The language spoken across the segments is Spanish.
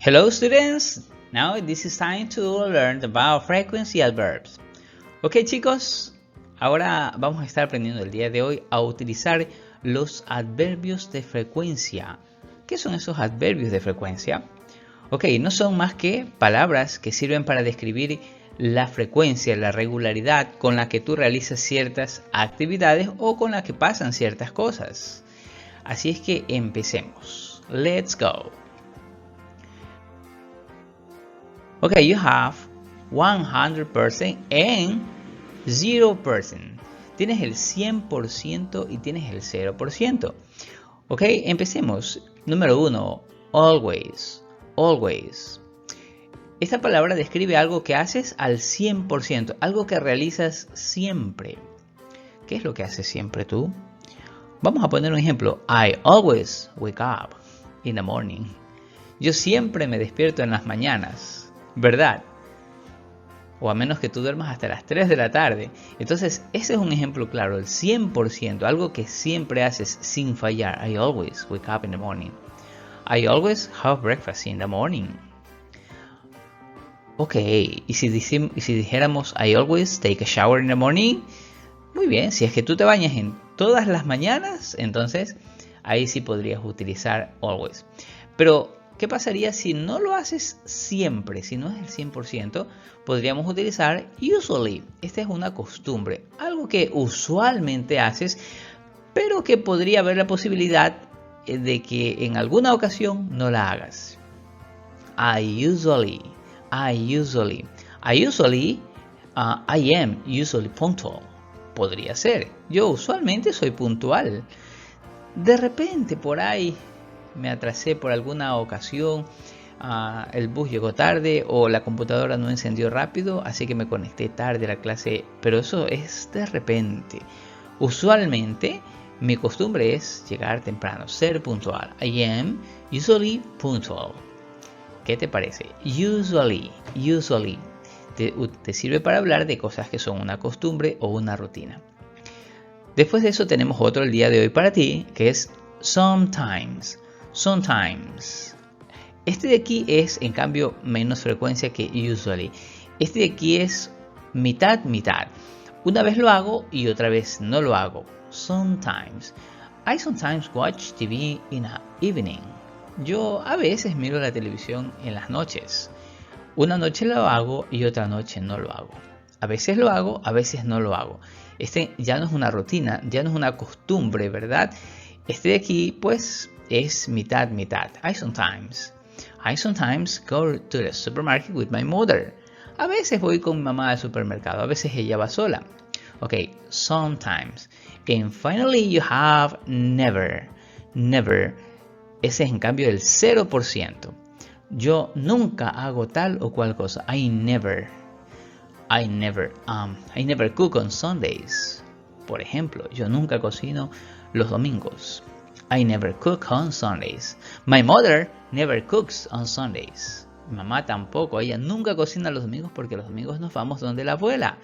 Hello students, now this is time to learn about frequency adverbs. Ok chicos, ahora vamos a estar aprendiendo el día de hoy a utilizar los adverbios de frecuencia. ¿Qué son esos adverbios de frecuencia? Ok, no son más que palabras que sirven para describir la frecuencia, la regularidad con la que tú realizas ciertas actividades o con la que pasan ciertas cosas. Así es que empecemos. Let's go. Okay, you have 100% and 0%. Tienes el 100% y tienes el 0%. Ok, empecemos. Número 1, always. Always. Esta palabra describe algo que haces al 100%, algo que realizas siempre. ¿Qué es lo que haces siempre tú? Vamos a poner un ejemplo. I always wake up in the morning. Yo siempre me despierto en las mañanas. ¿Verdad? O a menos que tú duermas hasta las 3 de la tarde. Entonces, ese es un ejemplo claro, el 100%, algo que siempre haces sin fallar. I always wake up in the morning. I always have breakfast in the morning. Ok, y si dijéramos I always take a shower in the morning, muy bien, si es que tú te bañas en todas las mañanas, entonces ahí sí podrías utilizar always. Pero ¿qué pasaría si no lo haces siempre? Si no es el 100%, podríamos utilizar usually. Esta es una costumbre, algo que usualmente haces, pero que podría haber la posibilidad de que en alguna ocasión no la hagas. I usually, I am usually punctual. Podría ser. Yo usualmente soy puntual. De repente por ahí me atrasé por alguna ocasión, el bus llegó tarde o la computadora no encendió rápido, así que me conecté tarde a la clase, pero eso es de repente. Usualmente mi costumbre es llegar temprano, ser puntual. I am usually punctual. ¿Qué te parece? Usually te sirve para hablar de cosas que son una costumbre o una rutina. Después de eso tenemos otro el día de hoy para ti, que es sometimes. Sometimes. Este de aquí es, en cambio, menos frecuencia que usually. Este de aquí es mitad. Una vez lo hago y otra vez no lo hago. Sometimes. I sometimes watch TV in the evening. Yo a veces miro la televisión en las noches. Una noche lo hago y otra noche no lo hago. A veces lo hago, a veces no lo hago. Este ya no es una rutina, ya no es una costumbre, ¿verdad? Este de aquí, pues, es mitad. I sometimes go to the supermarket with my mother. A veces voy con mi mamá al supermercado, a veces ella va sola. Ok, sometimes. And finally you have never. Ese es en cambio el 0%. Yo nunca hago tal o cual cosa. I never cook on Sundays. Por ejemplo, yo nunca cocino los domingos. I never cook on Sundays. My mother never cooks on Sundays. Mi mamá tampoco, ella nunca cocina los domingos porque los domingos nos vamos donde la abuela.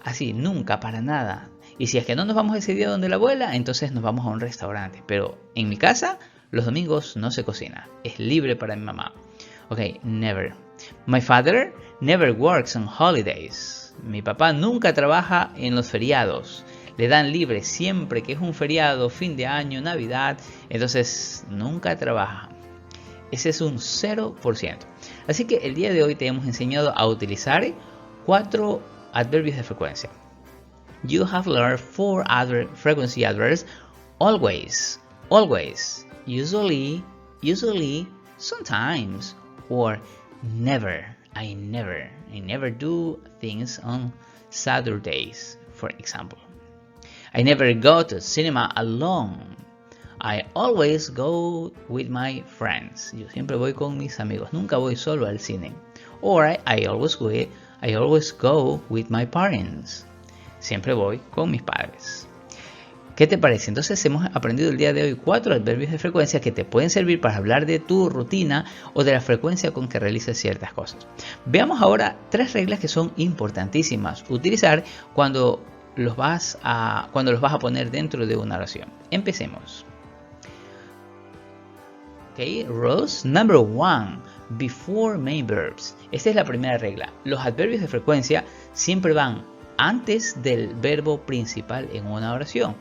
Así, nunca, para nada. Y si es que no nos vamos ese día donde la abuela, entonces nos vamos a un restaurante. Pero en mi casa, los domingos no se cocina. Es libre para mi mamá. Ok, never. My father never works on holidays. Mi papá nunca trabaja en los feriados. Le dan libre siempre que es un feriado, fin de año, Navidad. Entonces nunca trabaja. Ese es un 0%. Así que el día de hoy te hemos enseñado a utilizar 4 adverbios de frecuencia. You have learned 4 other frequency adverbs. Always, usually, sometimes, or never. I never do things on Saturdays, for example. I never go to cinema alone. I always go with my friends. Yo siempre voy con mis amigos, nunca voy solo al cine. Or I always go with my parents. Siempre voy con mis padres. ¿Qué te parece? Entonces hemos aprendido el día de hoy 4 adverbios de frecuencia que te pueden servir para hablar de tu rutina o de la frecuencia con que realizas ciertas cosas. Veamos ahora 3 reglas que son importantísimas utilizar cuando los vas a poner dentro de una oración. Empecemos. Okay, rules number 1. before main verbs. Esta es la primera regla. Los adverbios de frecuencia siempre van antes del verbo principal en una oración.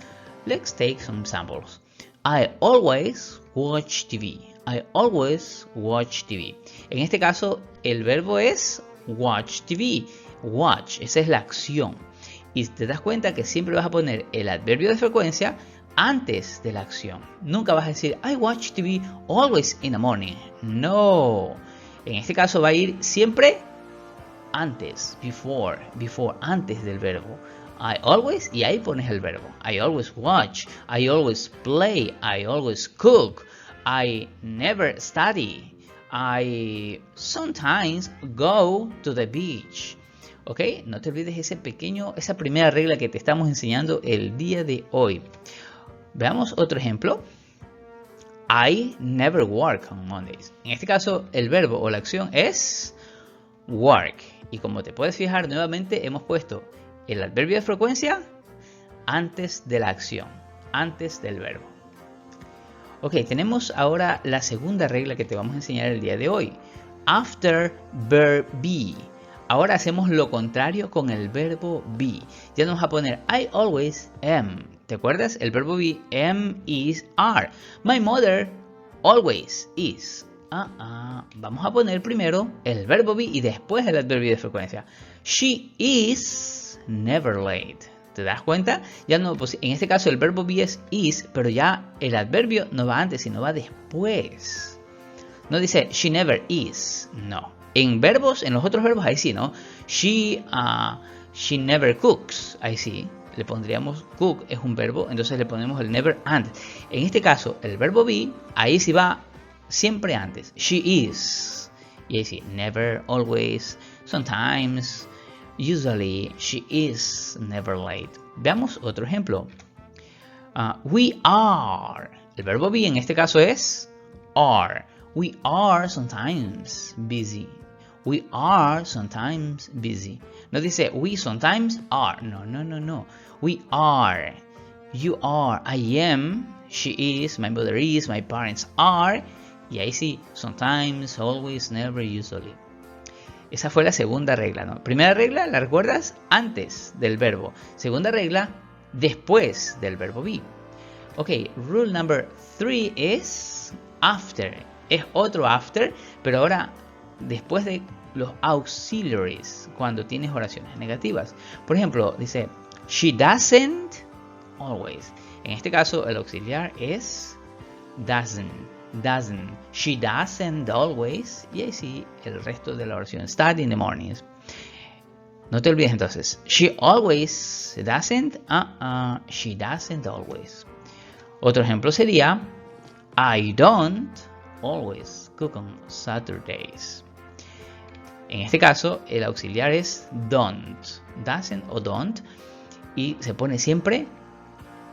Let's take some samples. I always watch TV. I always watch TV. En este caso, el verbo es watch TV. Watch, esa es la acción. Y te das cuenta que siempre vas a poner el adverbio de frecuencia antes de la acción. Nunca vas a decir I watch TV always in the morning. No. En este caso va a ir siempre antes, before, antes del verbo. I always, y ahí pones el verbo. I always watch, I always play, I always cook, I never study, I sometimes go to the beach. ¿Ok? No te olvides esa primera regla que te estamos enseñando el día de hoy. Veamos otro ejemplo. I never work on Mondays. En este caso, el verbo o la acción es work. Y como te puedes fijar, nuevamente hemos puesto el adverbio de frecuencia antes de la acción, antes del verbo. Ok, tenemos ahora la segunda regla que te vamos a enseñar el día de hoy. After verb be. Ahora hacemos lo contrario con el verbo be. Ya nos vamos a poner I always am. ¿Te acuerdas? El verbo be, am, is, are. My mother always is. Vamos a poner primero el verbo be y después el adverbio de frecuencia. She is never late. ¿Te das cuenta? Ya no, pues en este caso el verbo be es is, pero ya el adverbio no va antes, sino va después. No dice she never is. No. En verbos, en los otros verbos, ahí sí, ¿no? She never cooks. Ahí sí. Le pondríamos cook, es un verbo, entonces le ponemos el never antes. En este caso, el verbo be, ahí sí va siempre antes. She is. Y ahí sí, never, always, sometimes, usually, she is never late. Veamos otro ejemplo. We are. El verbo be en este caso es are. We are sometimes busy. We are sometimes busy. No dice we sometimes are. No. We are. You are. I am. She is. My mother is. My parents are. Y ahí sí, sometimes, always, never, usually. Esa fue la segunda regla, ¿no? Primera regla, ¿la recuerdas? Antes del verbo. Segunda regla, después del verbo be. Ok, rule number 3 es after. Es otro after, pero ahora después de los auxiliaries, cuando tienes oraciones negativas. Por ejemplo, dice, she doesn't always. En este caso, el auxiliar es doesn't. She doesn't always. Y ahí sí, el resto de la oración. Study in the mornings. No te olvides entonces. She always doesn't. She doesn't always. Otro ejemplo sería, I don't always cook on Saturdays. En este caso, el auxiliar es don't. Doesn't o don't. Y se pone siempre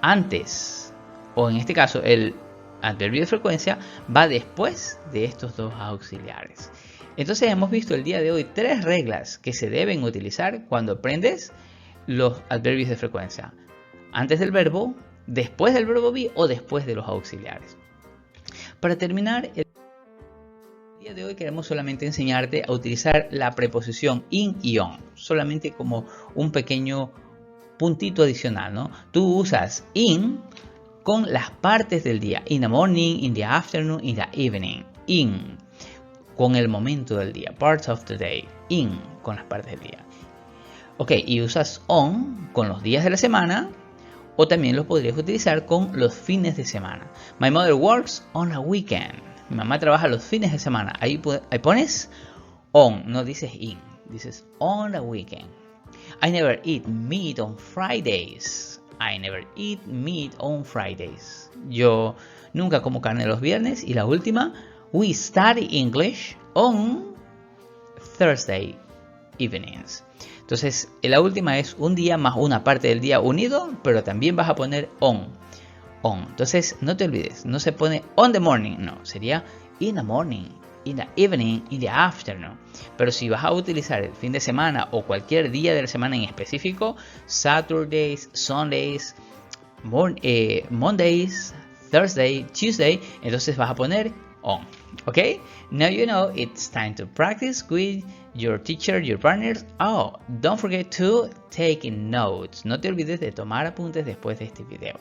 antes. O en este caso, el adverbio de frecuencia va después de estos dos auxiliares. Entonces hemos visto el día de hoy 3 reglas que se deben utilizar cuando aprendes los adverbios de frecuencia. Antes del verbo, después del verbo be o después de los auxiliares. Para terminar, el día de hoy queremos solamente enseñarte a utilizar la preposición in y on, solamente como un pequeño puntito adicional, ¿no? Tú usas in con las partes del día, in the morning, in the afternoon, in the evening, in, con el momento del día, parts of the day, in, con las partes del día. Ok, y usas on con los días de la semana, o también los podrías utilizar con los fines de semana. My mother works on a weekend. Mi mamá trabaja los fines de semana. Ahí pones on, no dices in, dices on a weekend. I never eat meat on Fridays. I never eat meat on Fridays. Yo nunca como carne los viernes. Y la última, we study English on Thursday evenings. Entonces, la última es un día más una parte del día unido, pero también vas a poner on. Entonces, no te olvides, no se pone on the morning, no, sería in the morning, in the evening, in the afternoon. Pero si vas a utilizar el fin de semana o cualquier día de la semana en específico, Saturdays, Sundays, Mondays, Thursday, Tuesday, entonces vas a poner on. Okay, now you know it's time to practice with your teacher, your partners. Oh, don't forget to take notes. No te olvides de tomar apuntes después de este video.